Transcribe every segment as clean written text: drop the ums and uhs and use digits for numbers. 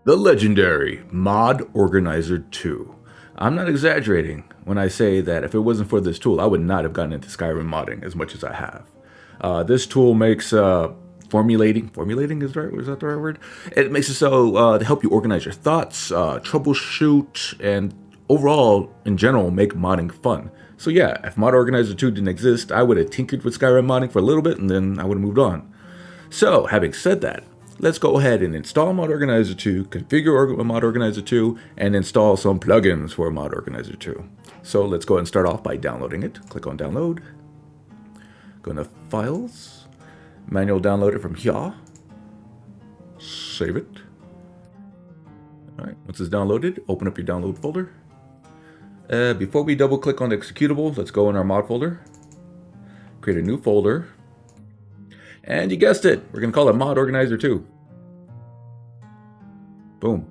The legendary Mod Organizer 2. I'm not exaggerating when I say that if it wasn't for this tool, I would not have gotten into Skyrim modding as much as I have. This tool makes formulating is that the right word? It makes it so to help you organize your thoughts, troubleshoot, and overall, in general, make modding fun. So yeah, if Mod Organizer 2 didn't exist, I would have tinkered with Skyrim modding for a little bit and then I would have moved on. So, having said that, let's go ahead and install Mod Organizer 2, configure Mod Organizer 2, and install some plugins for Mod Organizer 2. So let's go ahead and start off by downloading it. Click on download. Go into files. Manual download it from here. Save it. Alright, once it's downloaded, open up your download folder. Before we double click on the executable, let's go in our mod folder. Create a new folder. And you guessed it, we're going to call it Mod Organizer 2. Boom.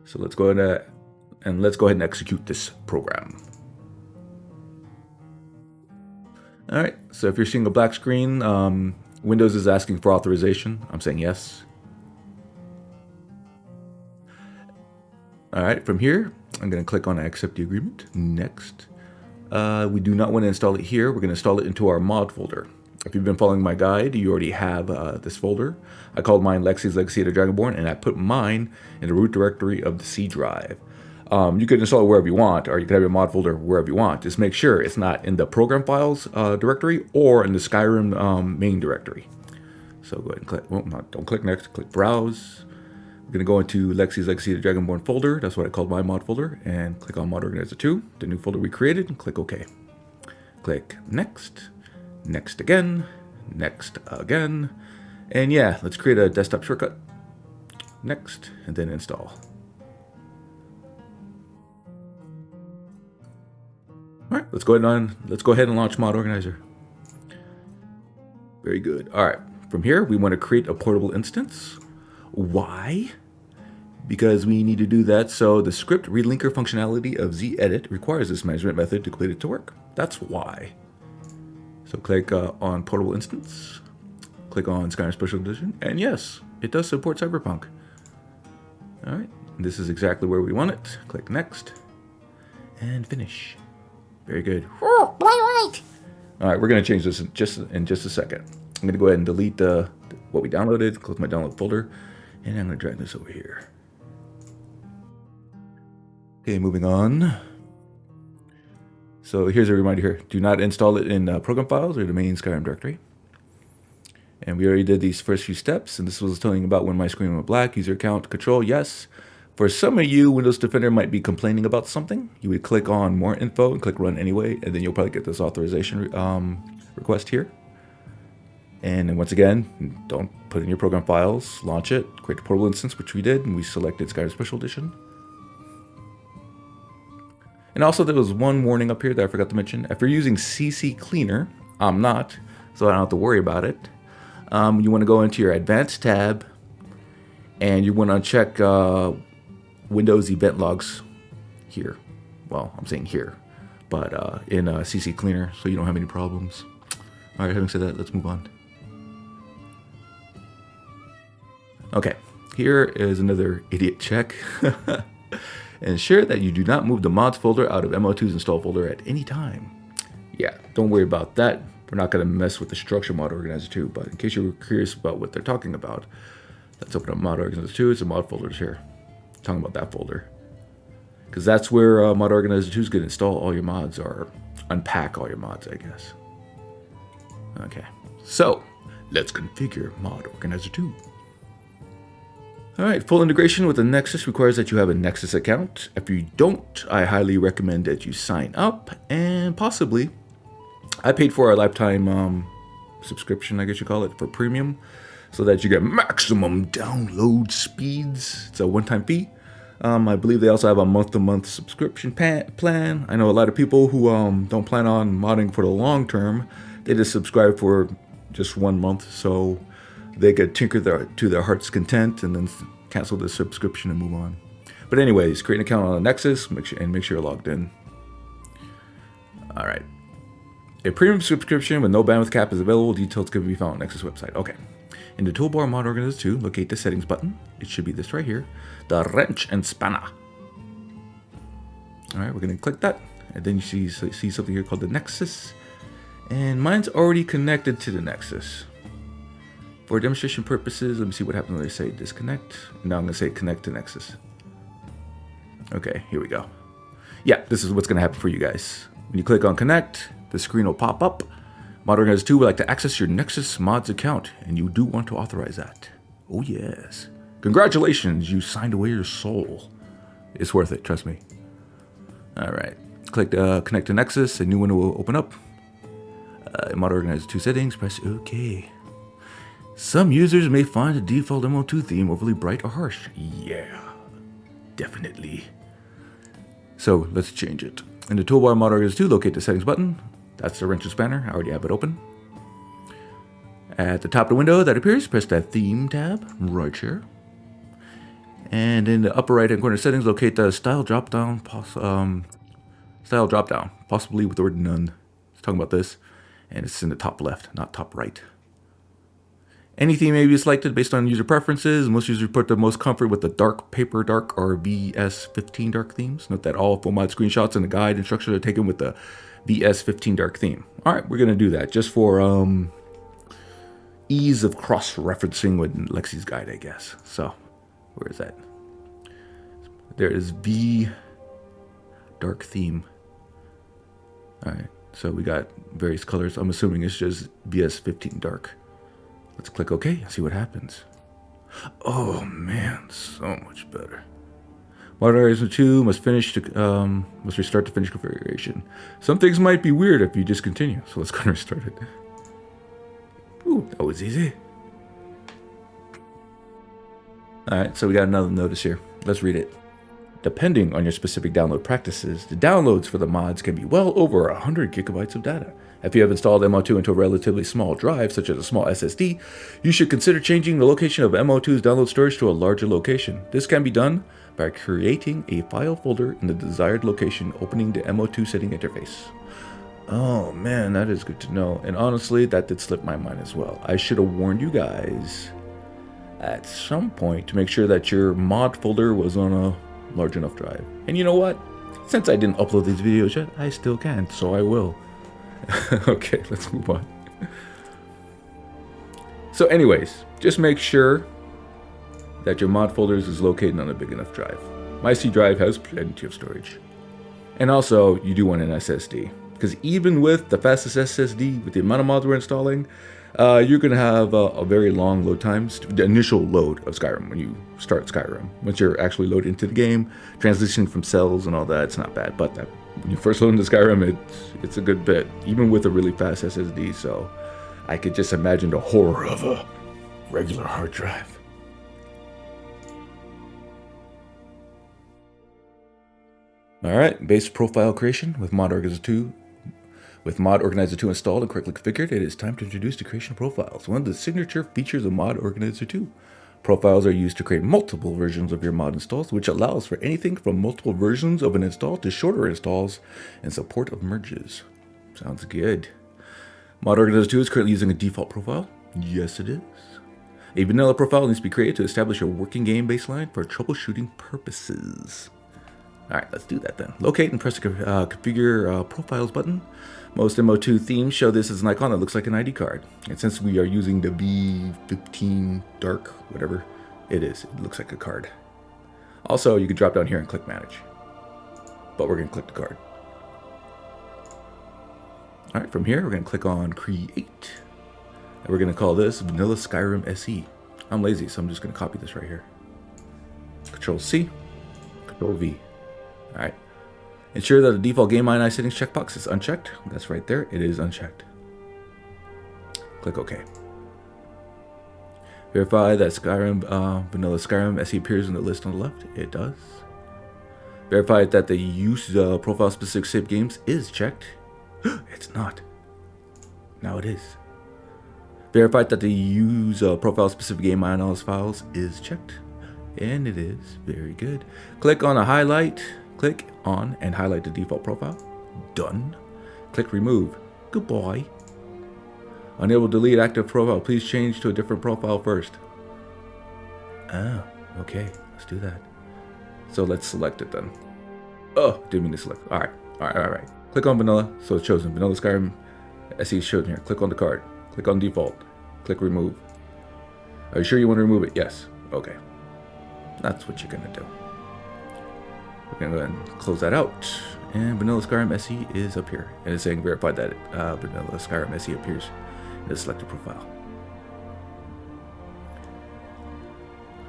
So let's go ahead and execute this program. All right, so if you're seeing a black screen, Windows is asking for authorization. I'm saying yes. All right, from here, I'm going to click on accept the agreement. Next. We do not want to install it here. We're going to install it into our mod folder. If you've been following my guide, you already have this folder. I called mine Lexy's Legacy to Dragonborn, and I put mine in the root directory of the C drive. You can install it wherever you want, or you can have your mod folder wherever you want. Just make sure it's not in the program files directory or in the Skyrim main directory. So go ahead and click, don't click next, click browse. We're going to go into Lexy's Legacy to Dragonborn folder. That's what I called my mod folder, and click on Mod Organizer 2, the new folder we created, and click OK. Click next. Next again, and yeah, let's create a desktop shortcut. Next, and then install. All right, let's go ahead and launch Mod Organizer. Very good. All right, from here we want to create a portable instance. Why? Because we need to do that so the script relinker functionality of Xedit requires this management method to complete it to work. That's why. So click on Portable Instance, click on Skyrim Special Edition, and yes, it does support Cyberpunk. All right, this is exactly where we want it. Click Next, and finish. Very good. All right, we're gonna change this in just a second. I'm gonna go ahead and delete what we downloaded, close my download folder, and I'm gonna drag this over here. Okay, moving on. So here's a reminder here. Do not install it in program files or the main Skyrim directory. And we already did these first few steps, and this was telling about when my screen went black, user account control, yes. For some of you, Windows Defender might be complaining about something. You would click on more info and click run anyway, and then you'll probably get this authorization request here. And then once again, don't put in your program files, launch it, create a portable instance, which we did, and we selected Skyrim Special Edition. And also there was one warning up here that I forgot to mention. If you're using CC Cleaner, I'm not, so I don't have to worry about it. You want to go into your Advanced tab, and you want to check Windows event logs here. Well, I'm saying here, but in CC Cleaner, so you don't have any problems. All right, having said that, let's move on. Okay, here is another idiot check. Ensure that you do not move the mods folder out of MO2's install folder at any time. Yeah, don't worry about that. We're not going to mess with the structure Mod Organizer 2, but in case you're curious about what they're talking about, let's open up Mod Organizer 2. It's a mod folder here. I'm talking about that folder. Because that's where Mod Organizer 2 is going to install all your mods, or unpack all your mods, I guess. Okay, so let's configure Mod Organizer 2. All right, full integration with the Nexus requires that you have a Nexus account. If you don't, I highly recommend that you sign up, and possibly, I paid for a lifetime subscription, I guess you call it, for premium, so that you get maximum download speeds. It's a one-time fee. I believe they also have a month-to-month subscription plan. I know a lot of people who don't plan on modding for the long term. They just subscribe for just 1 month, so they could tinker to their heart's content and then cancel the subscription and move on. But anyways, create an account on the Nexus, make sure you're logged in. All right. A premium subscription with no bandwidth cap is available. Details can be found on Nexus website. Okay. In the toolbar Mod Organizer 2, locate the settings button. It should be this right here, the wrench and spanner. All right, we're going to click that, and then you see something here called the Nexus, and mine's already connected to the Nexus. For demonstration purposes, let me see what happens when I say disconnect. Now I'm going to say connect to Nexus. Okay, here we go. Yeah, this is what's going to happen for you guys. When you click on connect, the screen will pop up. Mod Organizer 2 would like to access your Nexus Mods account, and you do want to authorize that. Oh yes. Congratulations, you signed away your soul. It's worth it, trust me. Alright, click connect to Nexus, a new window will open up. In Mod Organizer 2 settings, press OK. Some users may find the default MO2 theme overly bright or harsh. Yeah, definitely. So let's change it. In the toolbar Mod Organizer 2, locate the settings button. That's the wrench and spanner. I already have it open. At the top of the window that appears, press that theme tab right here. And in the upper right hand corner settings, locate the style drop down, possibly with the word none. It's talking about this, and it's in the top left, not top right. Any theme may be selected based on user preferences. Most users report the most comfort with the dark, paper dark, or VS15 dark themes. Note that all full mod screenshots and the guide instructions are taken with the VS15 dark theme. All right, we're gonna do that just for ease of cross-referencing with Lexy's guide, I guess. So, where is that? There is V dark theme. All right, so we got various colors. I'm assuming it's just VS15 dark. Let's click OK and see what happens. Oh man, so much better. Mod Organizer 2 must restart the finished configuration. Some things might be weird if you discontinue, so let's go and restart it. Ooh, that was easy. Alright, so we got another notice here. Let's read it. Depending on your specific download practices, the downloads for the mods can be well over 100 gigabytes of data. If you have installed MO2 into a relatively small drive, such as a small SSD, you should consider changing the location of MO2's download storage to a larger location. This can be done by creating a file folder in the desired location, opening the MO2 setting interface. Oh man, that is good to know. And honestly, that did slip my mind as well. I should have warned you guys at some point to make sure that your mod folder was on a large enough drive. And you know what? Since I didn't upload these videos yet, I still can, so I will. Okay, let's move on. So anyways, just make sure that your mod folders is located on a big enough drive. My C drive has plenty of storage. And also, you do want an SSD. Because even with the fastest SSD, with the amount of mods we're installing, you're going to have a very long load times. The initial load of Skyrim when you start Skyrim. Once you're actually loaded into the game, transitioning from cells and all that, it's not bad. But when you first load into Skyrim, it's a good bit, even with a really fast SSD. So I could just imagine the horror of a regular hard drive. Alright, base profile creation with Mod Organizer 2. With Mod Organizer 2 installed and correctly configured, it is time to introduce the creation of profiles, one of the signature features of Mod Organizer 2. Profiles are used to create multiple versions of your mod installs, which allows for anything from multiple versions of an install to shorter installs and support of merges. Sounds good. Mod Organizer 2 is currently using a default profile. Yes, it is. A vanilla profile needs to be created to establish a working game baseline for troubleshooting purposes. Alright, let's do that then. Locate and press the configure profiles button. Most MO2 themes show this as an icon that looks like an ID card. And since we are using the V15 dark, whatever it is, it looks like a card. Also, you can drop down here and click manage. But we're going to click the card. Alright, from here we're going to click on create. And we're going to call this Vanilla Skyrim SE. I'm lazy, so I'm just going to copy this right here. Control C, Control V. Alright. Ensure that the default game INI settings checkbox is unchecked. That's right there. It is unchecked. Click OK. Verify that Vanilla Skyrim SE appears in the list on the left. It does. Verify that the use profile specific save games is checked. It's not. Now it is. Verify that the use profile specific game INI files is checked. And it is. Very good. Click on a highlight. Click on and highlight the default profile. Done. Click remove. Goodbye. Unable to delete active profile. Please change to a different profile first. Oh, okay. Let's do that. So let's select it then. Oh, didn't mean to select. Alright. Alright. Click on vanilla. So it's chosen. Vanilla Skyrim SE is chosen here. Click on the card. Click on default. Click remove. Are you sure you want to remove it? Yes. Okay. That's what you're going to do. We're going to go ahead and close that out. And Vanilla Skyrim SE is up here. And it's saying verified that Vanilla Skyrim SE appears in the selected profile.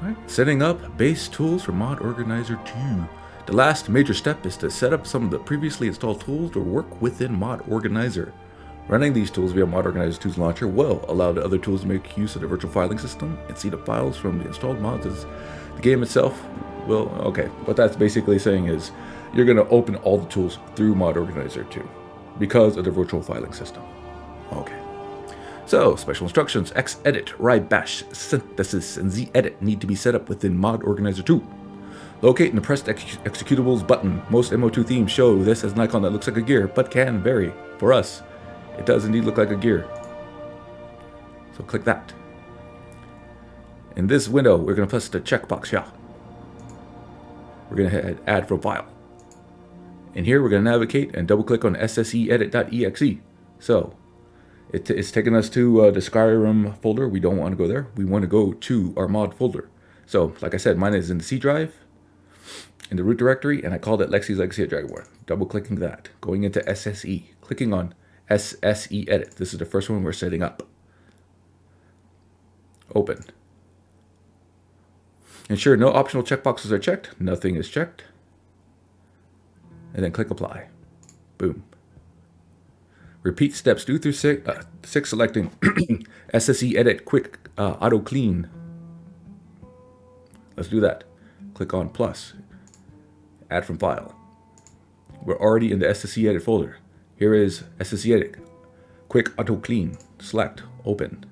Alright, setting up base tools for Mod Organizer 2. The last major step is to set up some of the previously installed tools to work within Mod Organizer. Running these tools via Mod Organizer 2's launcher will allow the other tools to make use of the virtual filing system and see the files from the installed mods as the game itself will. Okay, what that's basically saying is you're going to open all the tools through Mod Organizer 2 because of the virtual filing system. Okay. So, special instructions, Xedit, Rybash, Synthesis, and Xedit need to be set up within Mod Organizer 2. Locate and the pressed executables button. Most MO2 themes show this as an icon that looks like a gear, but can vary. For us, it does indeed look like a gear. So click that. In this window, we're going to press the checkbox here. We're going to hit add from file. And here we're going to navigate and double click on SSEedit.exe. So, it's taking us to the Skyrim folder. We don't want to go there. We want to go to our mod folder. So, like I said, mine is in the C drive, in the root directory, and I called it Lexy's Legacy at Dragonborn. Double clicking that, going into SSE, clicking on SSE Edit. This is the first one we're setting up. Open. Ensure no optional checkboxes are checked. Nothing is checked. And then click apply. Boom. Repeat steps 2 through 6 selecting SSE Edit Quick Auto Clean. Let's do that. Click on plus. Add from file. We're already in the SSE Edit folder. Here is SSE Edit Quick Auto Clean. Select. Open.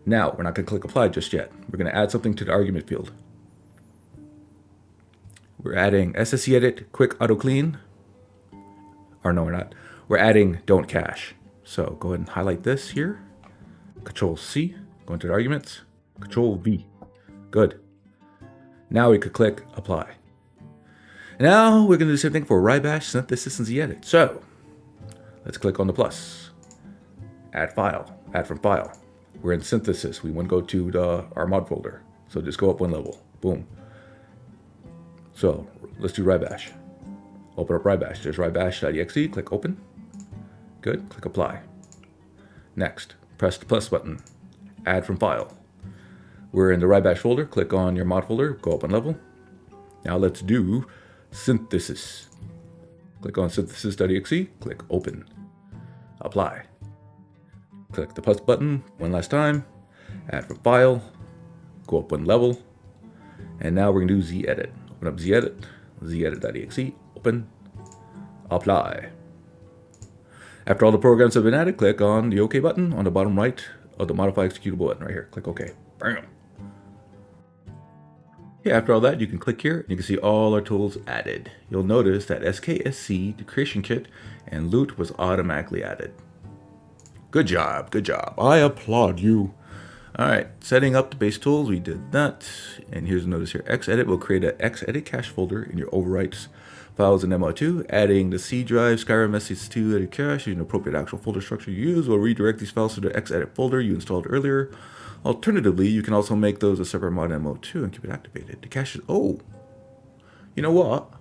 Now, we're not going to click apply just yet. We're going to add something to the argument field. We're adding SSE Edit Quick Auto Clean. Or no, we're not. We're adding don't cache. So go ahead and highlight this here. Control C, go into the arguments. Control V. Good. Now we could click apply. Now we're going to do the same thing for Rybash, Synthesis, and Xedit. So let's click on the plus. Add file. Add from file. We're in Synthesis. We want to go to our mod folder. So just go up one level. Boom. So let's do Rybash. Open up Rybash. There's Rybash.exe. Click open. Good. Click apply. Next, press the plus button. Add from file. We're in the Rybash folder. Click on your mod folder. Go up one level. Now let's do Synthesis. Click on Synthesis.exe. Click open. Apply. Click the plus button one last time. Add from file. Go up one level. And now we're going to do Xedit. Open up Xedit. Xedit.exe. Open. Apply. After all the programs have been added, click on the OK button on the bottom right of the Modify Executable button right here. Click OK. Bam. Yeah, after all that, you can click here and you can see all our tools added. You'll notice that SKSC, the creation kit, and loot was automatically added. Good job, good job. I applaud you. All right, setting up the base tools, we did that. And here's a notice here. Xedit will create an Xedit cache folder in your overwrites files in MO2, adding the C drive, Skyrim SH2 edit cache, using appropriate actual folder structure you use will redirect these files to the Xedit folder you installed earlier. Alternatively, you can also make those a separate mod in MO2 and keep it activated. The cache is, oh, you know what?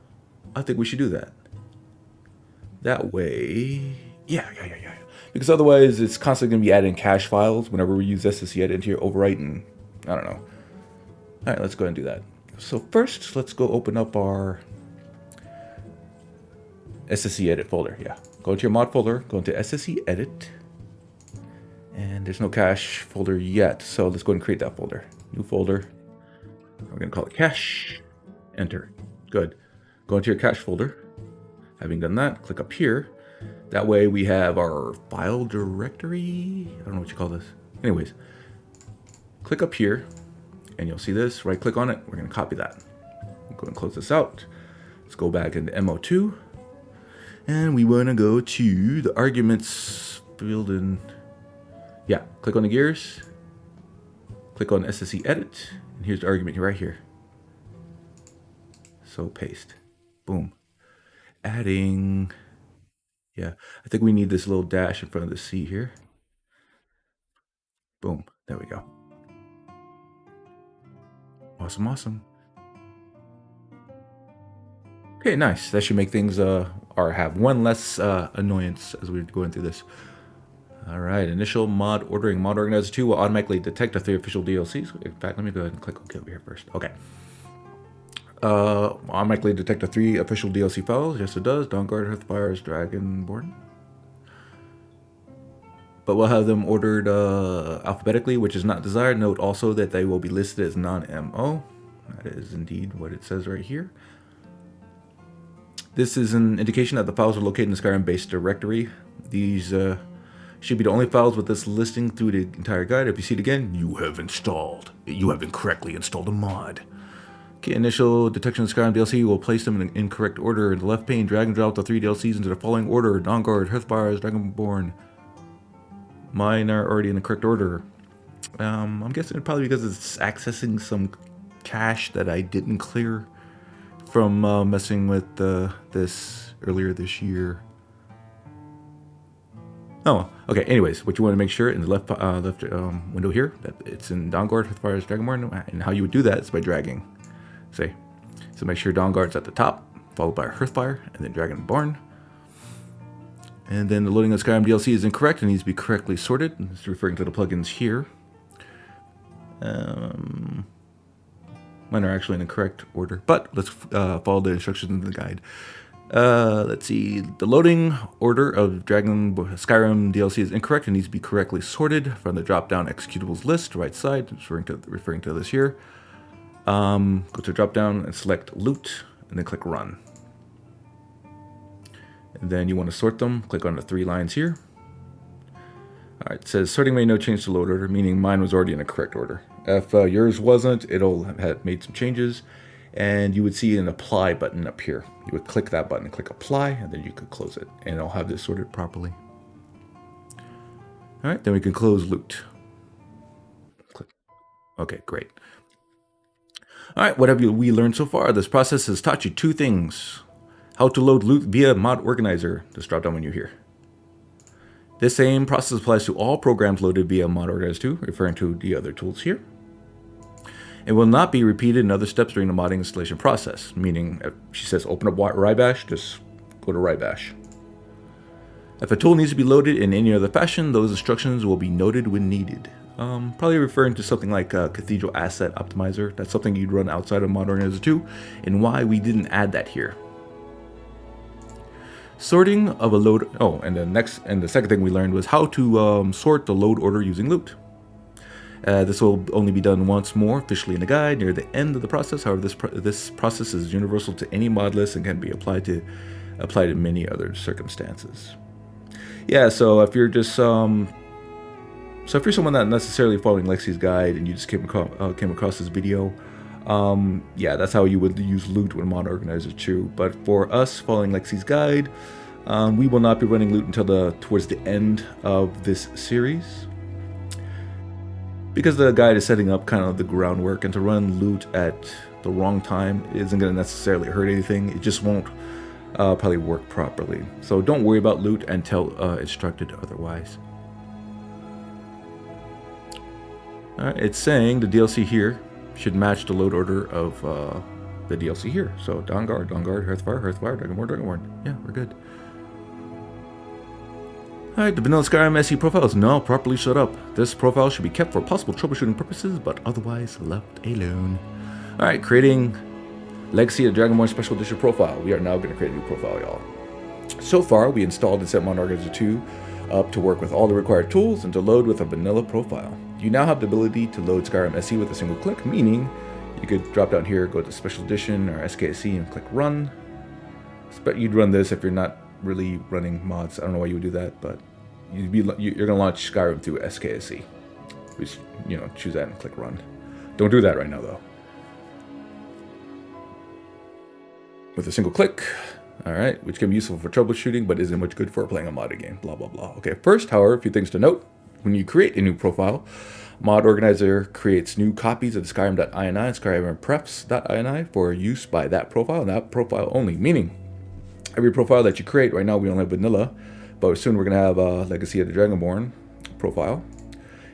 I think we should do that. That way, yeah. Because otherwise, it's constantly going to be adding cache files whenever we use SSE Edit into your overwrite, and I don't know. All right, let's go ahead and do that. So first, let's go open up our SSE Edit folder. Yeah, go into your mod folder, go into SSE Edit, and there's no cache folder yet. So let's go ahead and create that folder. New folder. We're going to call it cache. Enter. Good. Go into your cache folder. Having done that, click up here. That way we have our file directory. I don't know what you call this. Anyways, click up here and you'll see this. Right click on it. We're going to copy that. Go and close this out. Let's go back into MO2. And we want to go to the arguments field in Yeah, click on the gears, click on SSE edit, and here's the argument right here. So paste, boom, adding. Yeah, I think we need this little dash in front of the C here. Boom, there we go. Awesome, awesome. Okay, nice. That should make things or have one less annoyance as we're going through this. All right, initial mod ordering. Mod Organizer 2 will automatically detect the 3 official DLCs. In fact, let me go ahead and click OK over here first. Okay. Automatically detect the 3 official DLC files. Yes, it does. Dawnguard, Hearthfire's Dragonborn. But we'll have them ordered alphabetically, which is not desired. Note also that they will be listed as non-MO. That is indeed what it says right here. This is an indication that the files are located in the Skyrim base directory. These should be the only files with this listing through the entire guide. If you see it again, you have incorrectly installed a mod. Okay, initial detection of Skyrim DLC will place them in an incorrect order. In the left pane, drag and drop the 3 DLCs into the following order: Dawnguard, Hearthfire, Dragonborn. Mine are already in the correct order. I'm guessing probably because it's accessing some cache that I didn't clear from messing with this earlier this year. Oh, okay. Anyways, what you want to make sure in the left window here that it's in Dawnguard, Hearthfire's Dragonborn, and how you would do that is by dragging. So make sure Dawnguard's at the top, followed by Hearthfire, and then Dragonborn. And then the loading of Skyrim DLC is incorrect and needs to be correctly sorted. It's referring to the plugins here. Mine are actually in the correct order, but let's follow the instructions in the guide. Let's see. The loading order of Skyrim DLC is incorrect and needs to be correctly sorted from the drop-down executables list, right side. It's referring to this here. Go to drop-down and select loot, and then click run. And then you want to sort them. Click on the 3 lines here. All right, it says sorting made no change to load order, meaning mine was already in the correct order. If yours wasn't, it'll have made some changes, and you would see an apply button up here. You would click that button, click apply, and then you could close it, and it'll have this sorted properly. All right, then we can close loot. Click. Okay, great. All right, what have we learned so far? This process has taught you 2 things. How to load loot via Mod Organizer, this drop down menu here. This same process applies to all programs loaded via Mod Organizer 2, referring to the other tools here. It will not be repeated in other steps during the modding installation process, meaning if she says open up Rybash, just go to Rybash. If a tool needs to be loaded in any other fashion, those instructions will be noted when needed. Probably referring to something like Cathedral Asset Optimizer. That's something you'd run outside of Mod Organizer 2, and why we didn't add that here. Sorting of a load. Oh, and the second thing we learned was how to sort the load order using loot. This will only be done once more officially in the guide near the end of the process. However, this process is universal to any mod list and can be applied to many other circumstances. Yeah, so if you're just if you're someone not necessarily following Lexy's guide and you just came across this video, yeah, that's how you would use loot with Mod Organizer 2. But for us following Lexy's guide, we will not be running loot until towards the end of this series, because the guide is setting up kind of the groundwork, and to run loot at the wrong time isn't going to necessarily hurt anything. It just won't probably work properly. So don't worry about loot until instructed otherwise. Alright, it's saying the DLC here should match the load order of the DLC here. So Dawnguard, Hearthfire, Dragonborn. Yeah, we're good. Alright, the vanilla Skyrim SE profile is now properly set up. This profile should be kept for possible troubleshooting purposes, but otherwise left alone. Alright, creating Lexy, a Dragonborn Special Edition profile. We are now going to create a new profile, y'all. So far, we installed and set Mod Organizer 2 up to work with all the required tools and to load with a vanilla profile. You now have the ability to load Skyrim SE with a single click, meaning you could drop down here, go to Special Edition or Skse and click Run. But you'd run this if you're not really running mods. I don't know why you would do that, but you're going to launch Skyrim through Skse. Just, choose that and click Run. Don't do that right now, though. With a single click, alright, which can be useful for troubleshooting, but isn't much good for playing a modded game, blah, blah, blah. Okay, first, however, a few things to note. when you create a new profile, Mod Organizer creates new copies of the Skyrim.ini and Skyrim prefs.ini for use by that profile and that profile only. Meaning, every profile that you create, right now we only have vanilla, but soon we're going to have a Legacy of the Dragonborn profile.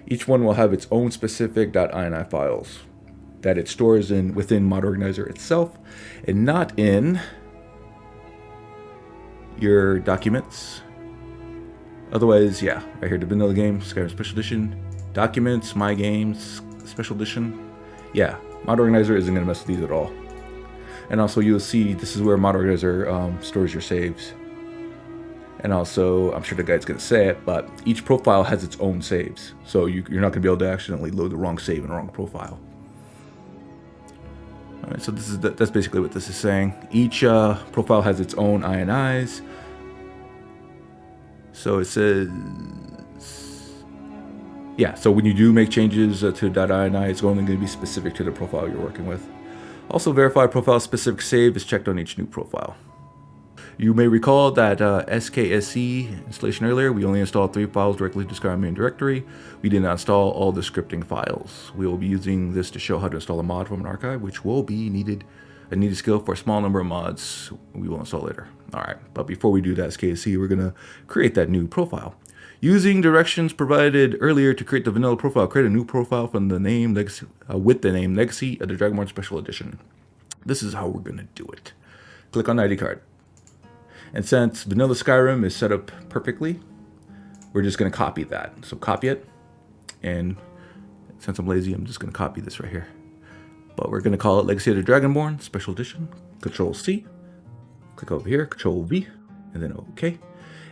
Each one will have its own specific .ini files that it stores within Mod Organizer itself and not in your documents. Otherwise, yeah, right here, the vanilla game, Skyrim Special Edition, documents, my games, Special Edition. Yeah, Mod Organizer isn't going to mess with these at all. And also you'll see this is where Mod Organizer stores your saves. And also, I'm sure the guide's going to say it, but each profile has its own saves. So you're not going to be able to accidentally load the wrong save in the wrong profile. All right, so that's basically what this is saying. Each profile has its own INIs. So it says, yeah, so when you do make changes to .ini, it's only going to be specific to the profile you're working with. Also, verify profile specific save is checked on each new profile. You may recall that Skse installation earlier, we only installed 3 files directly to Skyrim main directory. We did not install all the scripting files. We will be using this to show how to install a mod from an archive, which will be a needed skill for a small number of mods we will install later. All right, but before we do that, Skse, we're going to create that new profile. Using directions provided earlier to create the vanilla profile, create a new profile from the name Legacy, with the name Legacy of the Dragonborn Special Edition. This is how we're going to do it. Click on the ID card. And since vanilla Skyrim is set up perfectly, we're just going to copy that. So copy it. And since I'm lazy, I'm just going to copy this right here. But we're going to call it Legacy of the Dragonborn Special Edition. Control C. Click over here. Control V. And then OK.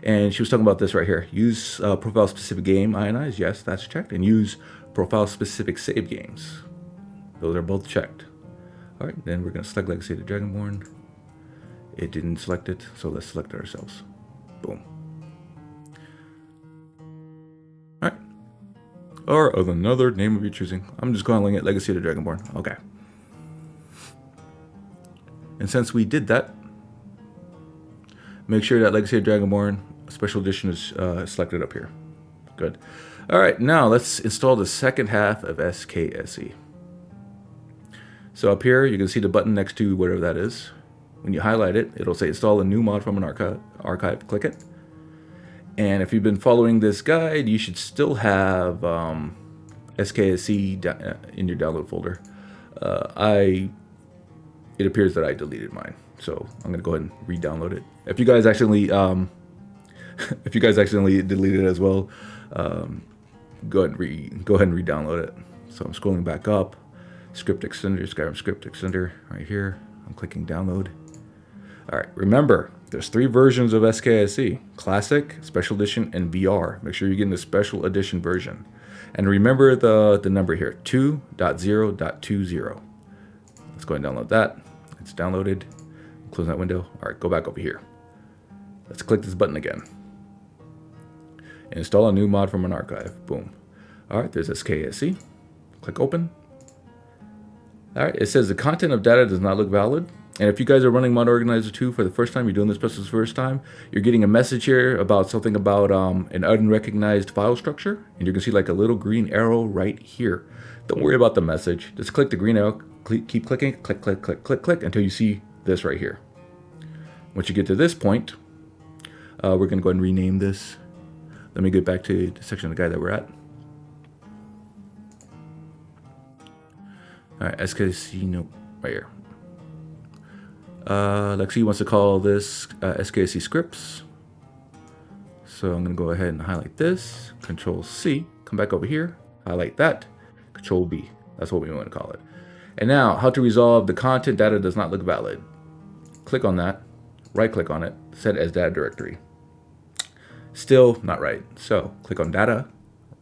And she was talking about this right here. Use profile-specific game INIs. Yes, that's checked. And use profile-specific save games. Those are both checked. All right, then we're going to select Legacy of the Dragonborn. It didn't select it, so let's select it ourselves. Boom. All right. Or another name of your choosing. I'm just calling it Legacy of the Dragonborn. Okay. And since we did that, make sure that Legacy of Dragonborn Special Edition is selected up here. Good. All right, now let's install the second half of Skse. So up here, you can see the button next to whatever that is. When you highlight it, it'll say install a new mod from an archive. Click it. And if you've been following this guide, you should still have Skse in your download folder. It appears that I deleted mine, so I'm gonna go ahead and re-download it. If you guys accidentally deleted it as well, go ahead and re-download it. So I'm scrolling back up. Script extender, Skyrim script extender, right here. I'm clicking download. All right, remember, there's 3 versions of Skse: Classic, Special Edition, and VR. Make sure you're getting the Special Edition version. And remember the number here, 2.0.20. Let's go ahead and download that. It's downloaded. Close that window. All right, go back over here. Let's click this button again. Install a new mod from an archive. Boom. All right, there's Skse. Click open. All right, it says the content of data does not look valid. And if you guys are running Mod Organizer 2 for the first time, you're doing this for the first time, you're getting a message here about something about an unrecognized file structure. And you can see like a little green arrow right here. Don't worry about the message. Just click the green arrow, keep clicking, click, click, click, click, click, until you see this right here. Once you get to this point, we're going to go ahead and rename this. Let me get back to the section of the guide that we're at. All right, Skse, no, right here. Lexy wants to call this Skse scripts. So I'm going to go ahead and highlight this. Control C, come back over here, highlight that. Control B, that's what we want to call it. And now, how to resolve the content data does not look valid. Click on that, right click on it, set as data directory. Still not right. So click on data,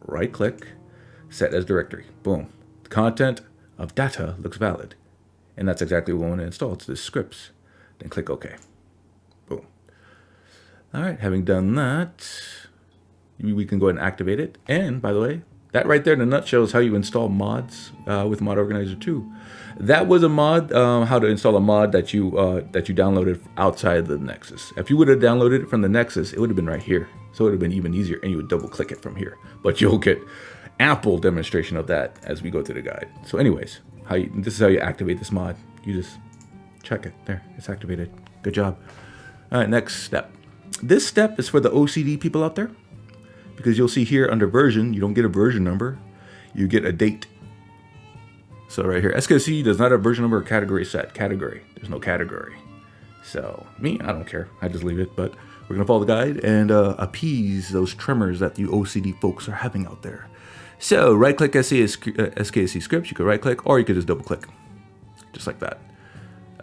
right click, set as directory. Boom. The content of data looks valid. And that's exactly what we want to install. It's the scripts. Then click OK. Boom. All right, having done that, we can go ahead and activate it. And by the way, That right there in a nutshell is how you install mods with Mod Organizer 2. That was a mod, how to install a mod that you downloaded outside of the Nexus. If you would have downloaded it from the Nexus, it would have been right here. So it would have been even easier, and you would double click it from here. But you'll get ample demonstration of that as we go through the guide. So anyways, this is how you activate this mod. You just check it. There, it's activated. Good job. All right, next step. This step is for the OCD people out there, because you'll see here under version, you don't get a version number, you get a date. So right here, Skse does not have version number or category set. Category, there's no category. So me, I don't care, I just leave it, but we're gonna follow the guide and appease those tremors that you OCD folks are having out there. So right click Skse scripts, you could right click, or you could just double click, just like that.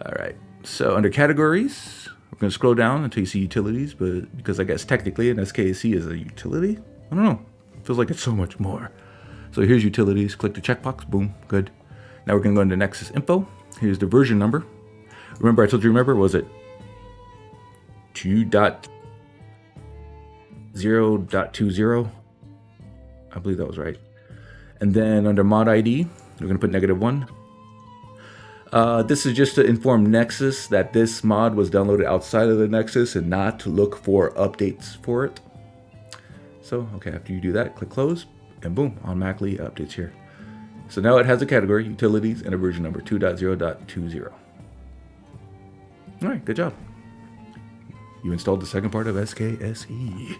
All right, so under categories, we're gonna scroll down until you see utilities, but because I guess technically an Skse is a utility, I don't know, it feels like it's so much more. So here's utilities, click the checkbox, boom, good. Now we're gonna go into Nexus Info. Here's the version number. Remember I told you, was it 2.0.20? I believe that was right. And then under Mod ID, we're gonna put -1. This is just to inform Nexus that this mod was downloaded outside of the Nexus and not to look for updates for it. So, okay, after you do that, click close, and boom, automatically updates here. So now it has a category, utilities, and a version number, 2.0.20. All right, good job. You installed the second part of Skse.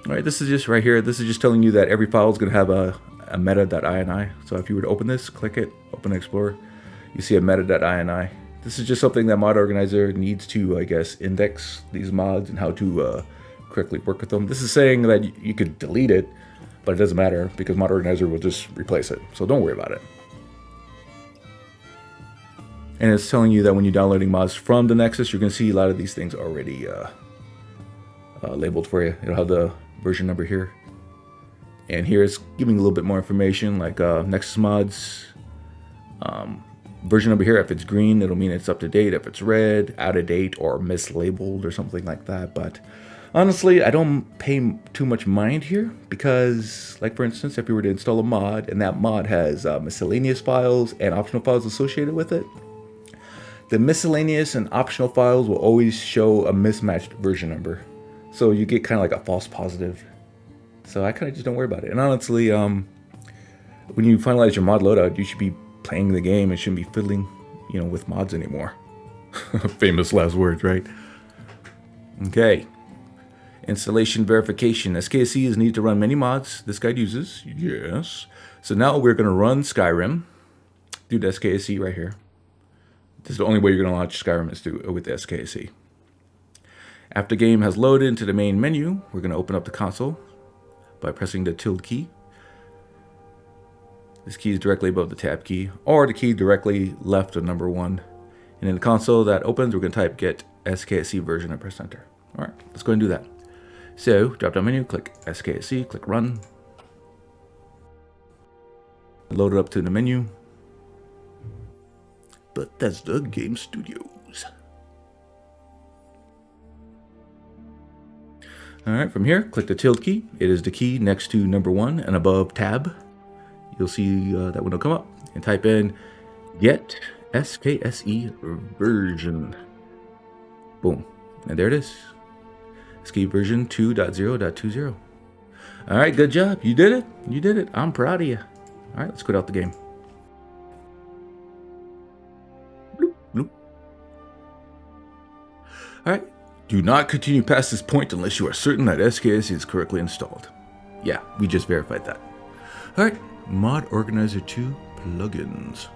All right, this is just right here. This is just telling you that every file is going to have a Metadata Ini. So if you were to open this, click it, open Explorer, you see a Metadata Ini. This is just something that Mod Organizer needs to, I guess, index these mods and how to correctly work with them. This is saying that you could delete it, but it doesn't matter because Mod Organizer will just replace it. So don't worry about it. And it's telling you that when you're downloading mods from the Nexus, you're going to see a lot of these things already labeled for you. It'll have the version number here. And here it's giving a little bit more information like Nexus mods. Version number here, if it's green, it'll mean it's up to date. If it's red, out of date or mislabeled or something like that. But honestly, I don't pay too much mind here because, like for instance, if you were to install a mod and that mod has miscellaneous files and optional files associated with it, the miscellaneous and optional files will always show a mismatched version number. So you get kind of like a false positive. So I kind of just don't worry about it. And honestly, when you finalize your mod loadout, you should be playing the game. It shouldn't be fiddling, with mods anymore. Famous last words, right? Okay. Installation verification. Skse is needed to run many mods this guide uses. Yes. So now we're going to run Skyrim. Do the Skse right here. This is the only way you're going to launch Skyrim is with the Skse. After the game has loaded into the main menu, we're going to open up the console by pressing the tilde key. This key is directly above the tab key, or the key directly left of number 1. And in the console that opens, we're going to type get Skse version and press enter. All right, let's go and do that. So, drop down menu, click Skse, click run. Load it up to the menu. Bethesda Game Studios. All right, from here, click the tilde key. It is the key next to number 1 and above tab. You'll see that window come up and type in get Skse version. Boom, and there it is. Skse version 2.0.20. All right, good job. You did it. You did it. I'm proud of you. All right, let's quit out the game. Bloop, bloop. All right. Do not continue past this point unless you are certain that Skse is correctly installed. Yeah, we just verified that. All right, Mod Organizer 2 plugins.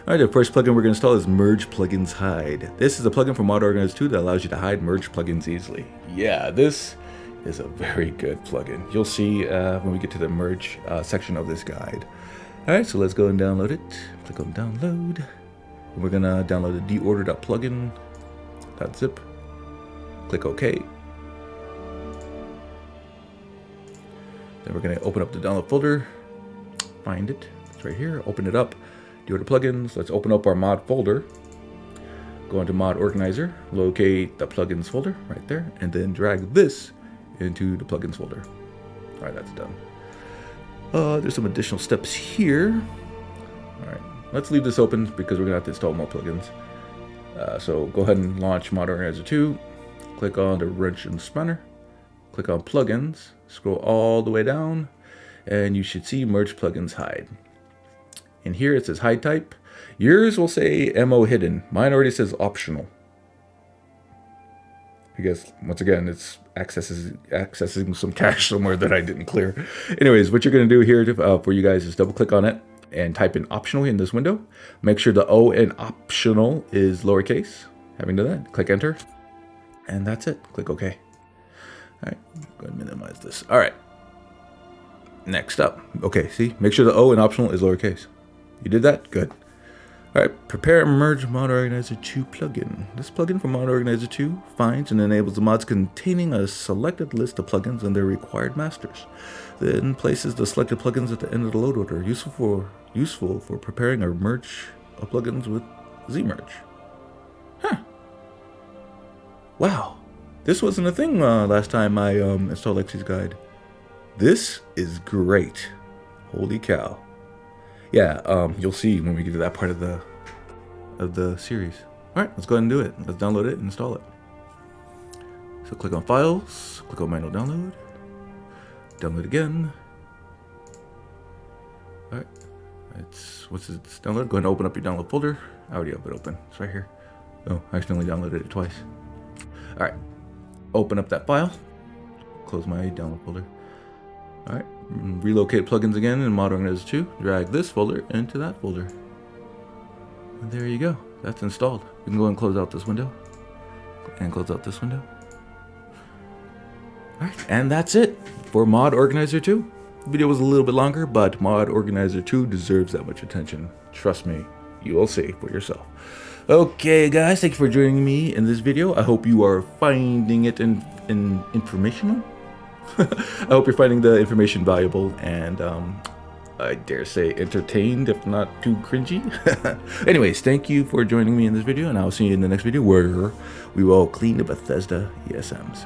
All right, the first plugin we're going to install is Merge Plugins Hide. This is a plugin for Mod Organizer 2 that allows you to hide merge plugins easily. Yeah, this is a very good plugin. You'll see when we get to the merge section of this guide. All right, so let's go and download it. Click on download. And we're going to download the deorder.plugin.zip. Click OK. Then we're going to open up the download folder. Find it. It's right here. Open it up. Deorder plugins. Let's open up our mod folder. Go into Mod Organizer. Locate the plugins folder right there. And then drag this into the plugins folder. All right, that's done. There's some additional steps here. All right, let's leave this open because we're gonna have to install more plugins. So go ahead and launch Mod Organizer 2. Click on the wrench and spanner. Click on plugins. Scroll all the way down, and you should see merge plugins hide. And here it says hide type. Yours will say MO hidden. Mine already says optional. I guess, once again, it's accessing some cache somewhere that I didn't clear. Anyways, what you're going to do here for you guys is double click on it and type in optional in this window. Make sure the O in optional is lowercase. Having done that, click enter. And that's it. Click OK. All right, go ahead and minimize this. All right. Next up. Okay, see, make sure the O in optional is lowercase. You did that? Good. All right, prepare and merge Mod Organizer 2 plugin. This plugin from Mod Organizer 2 finds and enables the mods containing a selected list of plugins and their required masters. Then places the selected plugins at the end of the load order, useful for preparing a merge of plugins with Zmerge. Huh. Wow. This wasn't a thing last time I installed Lexy's guide. This is great. Holy cow. Yeah, you'll see when we get to that part of the series. All right, let's go ahead and do it. Let's download it and install it. So click on Files, click on Manual Download, download again. All right, once it's downloaded, go ahead and open up your download folder. I already have it open. It's right here. Oh, I accidentally downloaded it twice. All right, open up that file. Close my download folder. All right, relocate plugins again in Mod Organizer 2. Drag this folder into that folder. And there you go. That's installed. You can go and close out this window. And close out this window. All right, and that's it for Mod Organizer 2. The video was a little bit longer, but Mod Organizer 2 deserves that much attention. Trust me, you will see for yourself. Okay, guys, thank you for joining me in this video. I hope you are finding it informational. I hope you're finding the information valuable and I dare say entertained, if not too cringy. Anyways, thank you for joining me in this video, and I'll see you in the next video where we will clean the Bethesda ESMs.